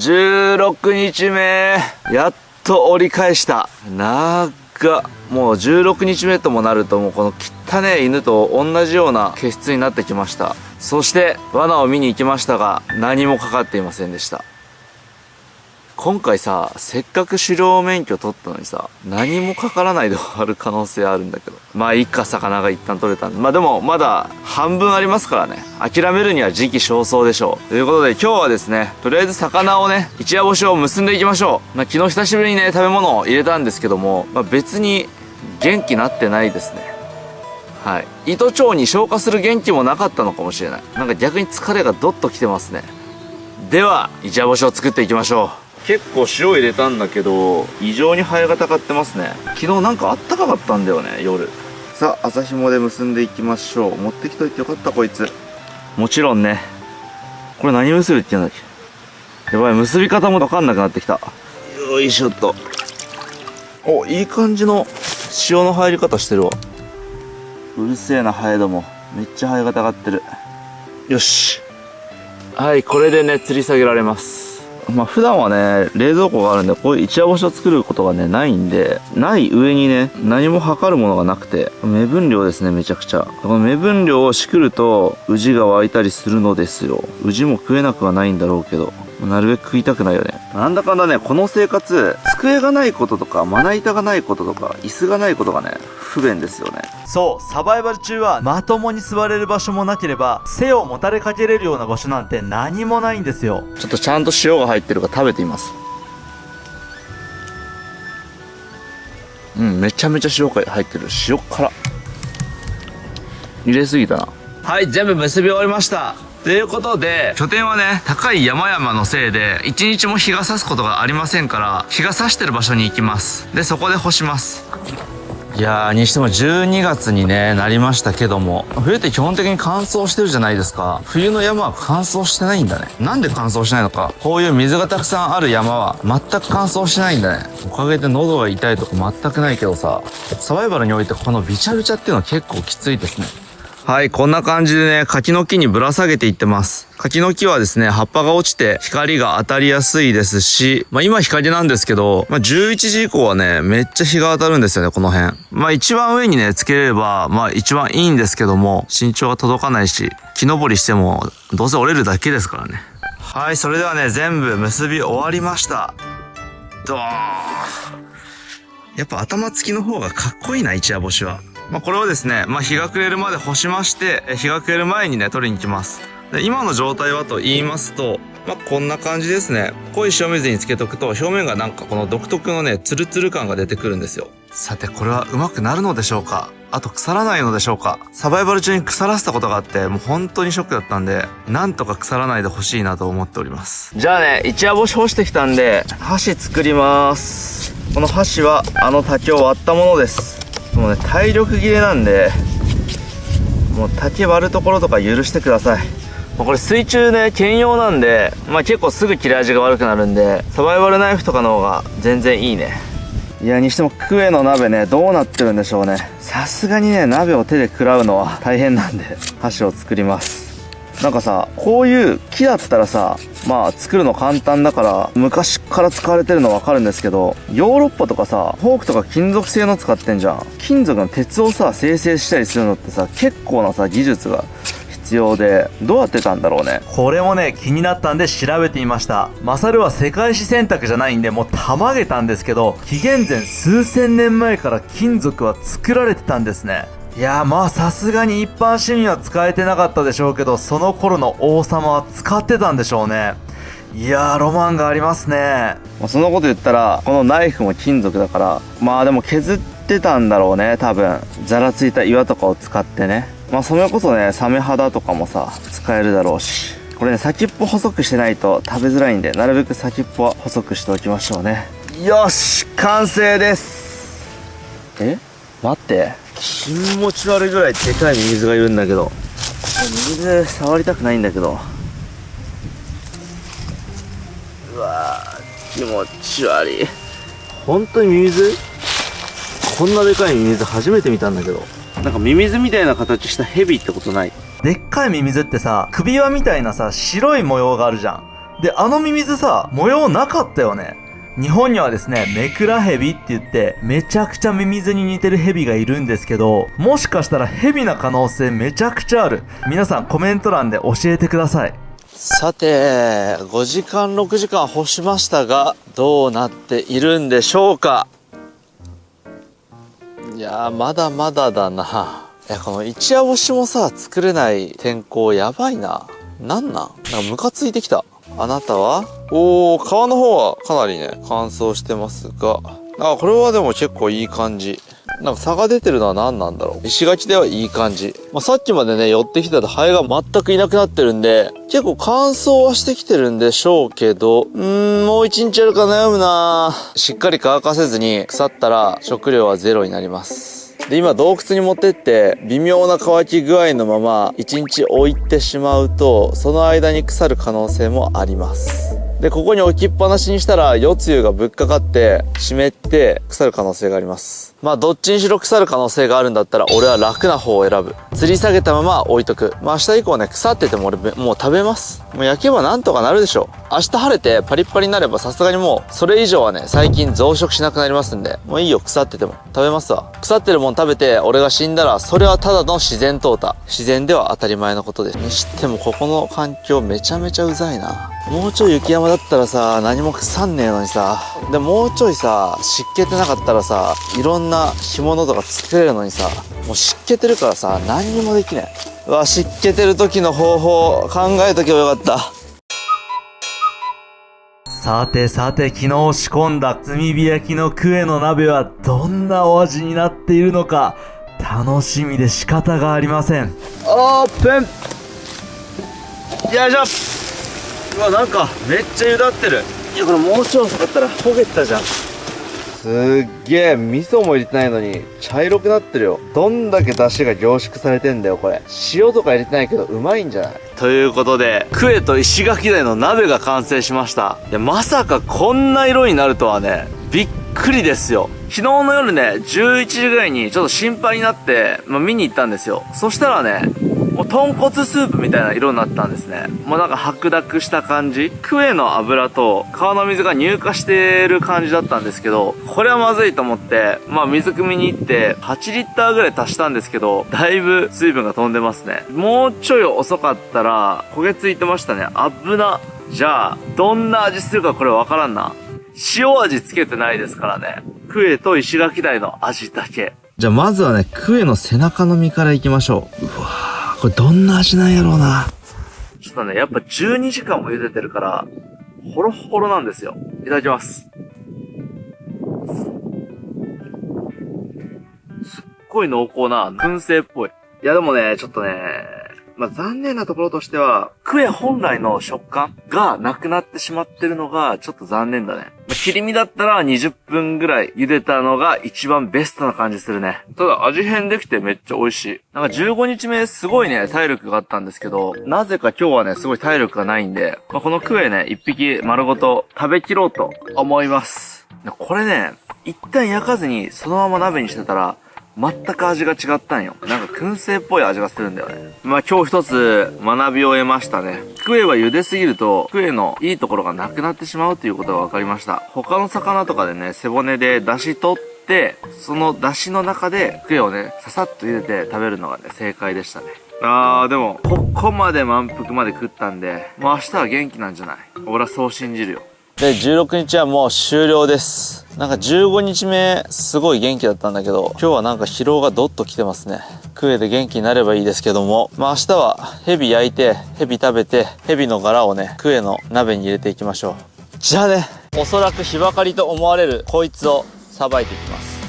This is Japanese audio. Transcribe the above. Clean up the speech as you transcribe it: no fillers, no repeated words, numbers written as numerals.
16日目、やっと折り返した。もう16日目ともなると、もうこの汚ね犬と同じような毛質になってきました。そして罠を見に行きましたが、何もかかっていませんでした。今回さ、せっかく狩猟免許取ったのにさ、何もかからないで終わる可能性あるんだけど。まあ、いっか、魚が一旦取れたんで。まあでも、まだ半分ありますからね。諦めるには時期尚早でしょう。ということで、今日はですね、とりあえず魚をね、一夜干しを結んでいきましょう。まあ、昨日久しぶりにね、食べ物を入れたんですけども、まあ別に元気なってないですね。はい。胃と腸に消化する元気もなかったのかもしれない。なんか逆に疲れがどっときてますね。では、一夜干しを作っていきましょう。結構塩入れたんだけど、異常にハエがたかってますね。昨日なんかあったかかったんだよね、夜。さあ、麻紐で結んでいきましょう。持ってきといてよかった、こいつ。もちろんね。これ何結びって言うんだっけ。やばい、結び方もわかんなくなってきた。よいしょっと。お、いい感じの塩の入り方してるわ。うるせえな、ハエども。めっちゃハエがたかってる。よし。はい、これでね、吊り下げられます。まあ普段はね、冷蔵庫があるんで、こういう一夜干しを作ることがね、ないんで、ない上にね、何も測るものがなくて、目分量ですね、めちゃくちゃ。この目分量をしくると、ウジが湧いたりするのですよ。ウジも食えなくはないんだろうけど、なるべく食いたくないよね。なんだかんだね、この生活、机がないこととか、まな板がないこととか、椅子がないことがね、不便ですよね。そう、サバイバル中はまともに座れる場所もなければ、背をもたれかけれるような場所なんて何もないんですよ。ちょっとちゃんと塩が入ってるか食べてみます。めちゃめちゃ塩が入ってる。塩辛。入れすぎたな。はい、全部結び終わりました。ということで、拠点はね、高い山々のせいで、一日も日が差すことがありませんから、日が差してる場所に行きます。で、そこで干します。いやー、にしても12月にね、なりましたけども、冬って基本的に乾燥してるじゃないですか。冬の山は乾燥してないんだね。なんで乾燥しないのか。こういう水がたくさんある山は全く乾燥しないんだね。おかげで喉が痛いとか全くないけどさ、サバイバルにおいてこのビチャビチャっていうのは結構きついですね。はい、こんな感じでね、柿の木にぶら下げていってます。柿の木はですね、葉っぱが落ちて光が当たりやすいですし、まあ今日陰なんですけど、まあ11時以降はね、めっちゃ日が当たるんですよね、この辺。まあ一番上にね、つければ、まあ一番いいんですけども、身長が届かないし、木登りしてもどうせ折れるだけですからね。はい、それではね、全部結び終わりました。ドーン。やっぱ頭付きの方がかっこいいな、一夜干しは。まあこれをですね、まあ日が暮れるまで干しまして、日が暮れる前にね、取りに行きます。で、今の状態はと言いますと、まあこんな感じですね。濃い塩水につけとくと、表面がなんかこの独特のね、ツルツル感が出てくるんですよ。さて、これはうまくなるのでしょうか？あと腐らないのでしょうか？サバイバル中に腐らせたことがあって、もう本当にショックだったんで、なんとか腐らないでほしいなと思っております。じゃあね、一夜干し干してきたんで、箸作ります。この箸は、竹を割ったものです。もうね、体力切れなんで、もう竹割るところとか許してください。これ水中ね、兼用なんで、まあ結構すぐ切れ味が悪くなるんで、サバイバルナイフとかの方が全然いいね。いや、にしてもクエの鍋ね、どうなってるんでしょうね。さすがにね、鍋を手で食らうのは大変なんで、箸を作ります。なんかさ、こういう木だったらさ、まあ作るの簡単だから昔から使われてるのわかるんですけど、ヨーロッパとかさ、フォークとか金属製の使ってんじゃん。金属の鉄をさ、生成したりするのってさ、結構なさ、技術が必要で、どうやってたんだろうね。これもね、気になったんで調べてみました。マサルは世界史選択じゃないんで、もうたまげたんですけど、紀元前数千年前から金属は作られてたんですね。いやー、まあさすがに一般市民は使えてなかったでしょうけど、その頃の王様は使ってたんでしょうね。いやー、ロマンがありますね。そのこと言ったら、このナイフも金属だから、まあでも削ってたんだろうね、多分。ざらついた岩とかを使ってね。まあそれこそね、サメ肌とかもさ、使えるだろうし。これね、先っぽ細くしてないと食べづらいんで、なるべく先っぽは細くしておきましょうね。よし、完成です。待って。気持ち悪いぐらいでかいミミズがいるんだけど。ミミズ触りたくないんだけど。うわー、気持ち悪い。本当にミミズ？こんなでかいミミズ初めて見たんだけど。なんかミミズみたいな形したヘビってことない？でっかいミミズってさ、首輪みたいなさ、白い模様があるじゃん。で、あのミミズさ、模様なかったよね。日本にはですね、メクラヘビって言って、めちゃくちゃミミズに似てるヘビがいるんですけど、もしかしたらヘビな可能性めちゃくちゃある。皆さんコメント欄で教えてください。さて、5時間6時間干しましたが、どうなっているんでしょうか。いやー、まだまだだな。いや、この一夜干しもさ、作れない天候やばいな。なんかムカついてきた。あなたは？おー、皮の方はかなりね、乾燥してますが、これはでも結構いい感じ。なんか差が出てるのは何なんだろう。石垣ではいい感じ。さっきまでね、寄ってきてたハエが全くいなくなってるんで、結構乾燥はしてきてるんでしょうけど、もう一日やるか悩むな。しっかり乾かせずに腐ったら食料はゼロになります。で、今洞窟に持ってって微妙な乾き具合のまま1日置いてしまうと、その間に腐る可能性もあります。で、ここに置きっぱなしにしたら夜露がぶっかかって湿って腐る可能性があります。どっちにしろ腐る可能性があるんだったら俺は楽な方を選ぶ。吊り下げたまま置いとく。明日以降ね、腐ってても俺もう食べます。もう焼けばなんとかなるでしょう。明日晴れてパリッパリになればさすがにもうそれ以上はね、最近増殖しなくなりますんで、もういいよ、腐ってても食べますわ。腐ってるもん食べて俺が死んだらそれはただの自然淘汰。自然では当たり前のことです。にしてもここの環境めちゃめちゃうざいな。もうちょい雪山だったらさ、何も腐んねえのにさ。でもうちょいさ、湿気てなかったらさ、いろんな干物とか作れるのにさ、もう湿気てるからさ、何にもできない。うわ、湿気てる時の方法考えとけばよかった。さてさて、昨日仕込んだ炭火焼きのクエの鍋はどんなお味になっているのか、楽しみで仕方がありません。オープン。よいしょ。うわ、なんかめっちゃ茹だってる。いや、これもうちょい遅かったら焦げてたじゃん。すっげえ、味噌も入れてないのに茶色くなってるよ。どんだけ出汁が凝縮されてんだよこれ。塩とか入れてないけどうまいんじゃない？ということで、クエと石垣鯛の鍋が完成しました。で、まさかこんな色になるとはね、びっくりですよ。昨日の夜ね、11時ぐらいにちょっと心配になって、見に行ったんですよ。そしたらね、もう豚骨スープみたいな色になったんですね。もうなんか白濁した感じ。クエの油と川の水が乳化してる感じだったんですけど、これはまずいと思って、水汲みに行って8リッターぐらい足したんですけど、だいぶ水分が飛んでますね。もうちょい遅かったら焦げついてましたね。危な。じゃあ、どんな味するかこれわからんな。塩味つけてないですからね。クエと石垣鯛の味だけ。じゃあまずはね、クエの背中の身からいきましょう。うわー、これどんな味なんやろうな。ちょっとね、やっぱ12時間も茹でてるから、ホロホロなんですよ。いただきます。すっごい濃厚な燻製っぽい。いやでもね、ちょっとね、残念なところとしては、クエ本来の食感がなくなってしまってるのがちょっと残念だね。切り身だったら20分ぐらい茹でたのが一番ベストな感じするね。ただ味変できてめっちゃ美味しい。なんか15日目すごいね、体力があったんですけど、なぜか今日はね、すごい体力がないんで、このクエね、一匹丸ごと食べきろうと思います。これね、一旦焼かずにそのまま鍋にしてたら、全く味が違ったんよ。なんか燻製っぽい味がするんだよね。今日一つ学びを得ましたね。クエは茹ですぎると、クエのいいところがなくなってしまうということが分かりました。他の魚とかでね、背骨で出汁取って、その出汁の中でクエをね、ささっと茹でて食べるのがね、正解でしたね。でも、ここまで満腹まで食ったんで、もう明日は元気なんじゃない？俺はそう信じるよ。で、16日はもう終了です。なんか15日目、すごい元気だったんだけど、今日はなんか疲労がどっと来てますね。クエで元気になればいいですけども、明日はヘビ焼いて、ヘビ食べて、ヘビの殻をね、クエの鍋に入れていきましょう。じゃあね、おそらく火ばかりと思われるこいつをさばいていきます。